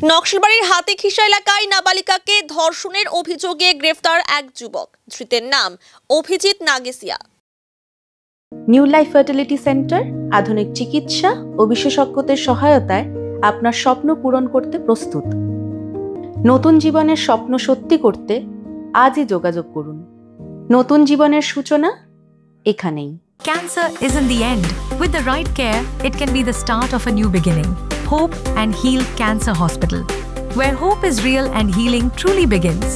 নকশালবাড়ির হাতিখিসা এলাকায় নাবালিকাকে ধর্ষণের অভিযোগে গ্রেফতার এক যুবক। ধৃতের নাম Abhijit Nagesia. New life fertility centre আধুনিক চিকিৎসা ও বিশেষজ্ঞদের সহায়তায় আপনার স্বপ্ন পূরণ করতে প্রস্তুত। নতুন জীবনের স্বপ্ন সত্যি করতে আজই যোগাযোগ করুন। নতুন জীবনের সূচনা এখানেই। Cancer isn't the end. With the right care, it can be the start of a new beginning. Hope and Heal Cancer Hospital, where hope is real and healing truly begins.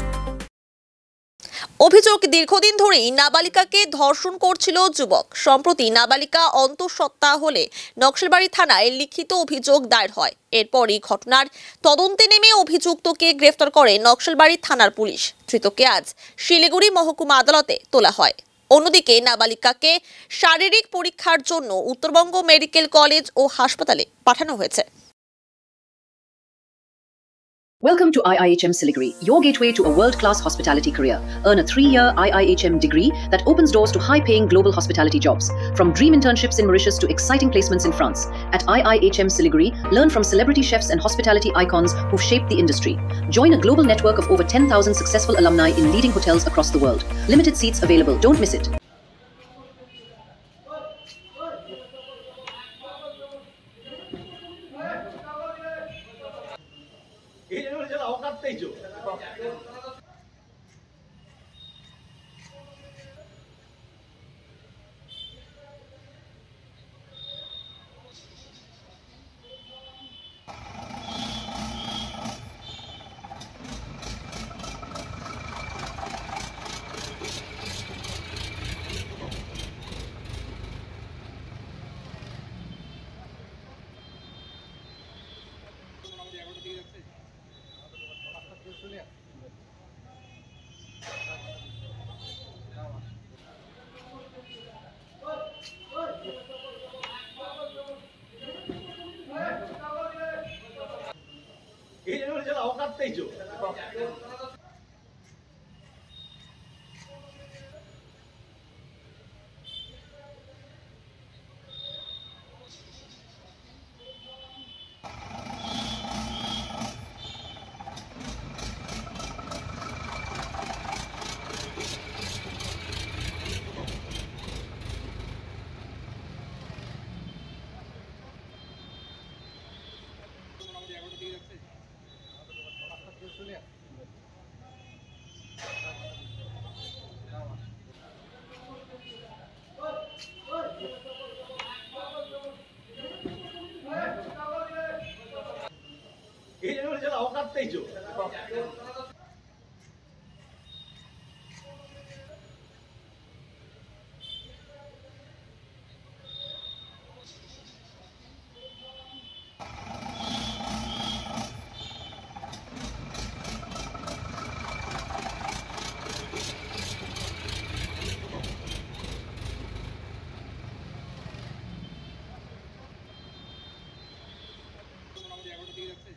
অভিযোগ, দীর্ঘদিন ধরেই নাবালিকাকে ধর্ষণ করছিল যুবক। সম্প্রতি নাবালিকা অন্তঃসত্ত্বা হলে নকশালবাড়ি থানায় লিখিত অভিযোগ দায়ের হয়। এরপরই ঘটনার তদন্তে নেমে অভিযুক্তকে গ্রেফতার করে নকশালবাড়ি থানার পুলিশ। ধৃতকে আজ শিলিগুড়ি মহকুমা আদালতে তোলা হয়। অন্যদিকে নাবালিকাকে শারীরিক পরীক্ষার জন্য উত্তরবঙ্গ মেডিকেল কলেজ ও হাসপাতালে পাঠানো হয়েছে। Welcome to IIHM Siliguri, your gateway to a world-class hospitality career. Earn a 3-year IIHM degree that opens doors to high-paying global hospitality jobs. From dream internships in Mauritius to exciting placements in France. At IIHM Siliguri, learn from celebrity chefs and hospitality icons who've shaped the industry. Join a global network of over 10,000 successful alumni in leading hotels across the world. Limited seats available. Don't miss it. আমাদের 11টা দিকে যাচ্ছে।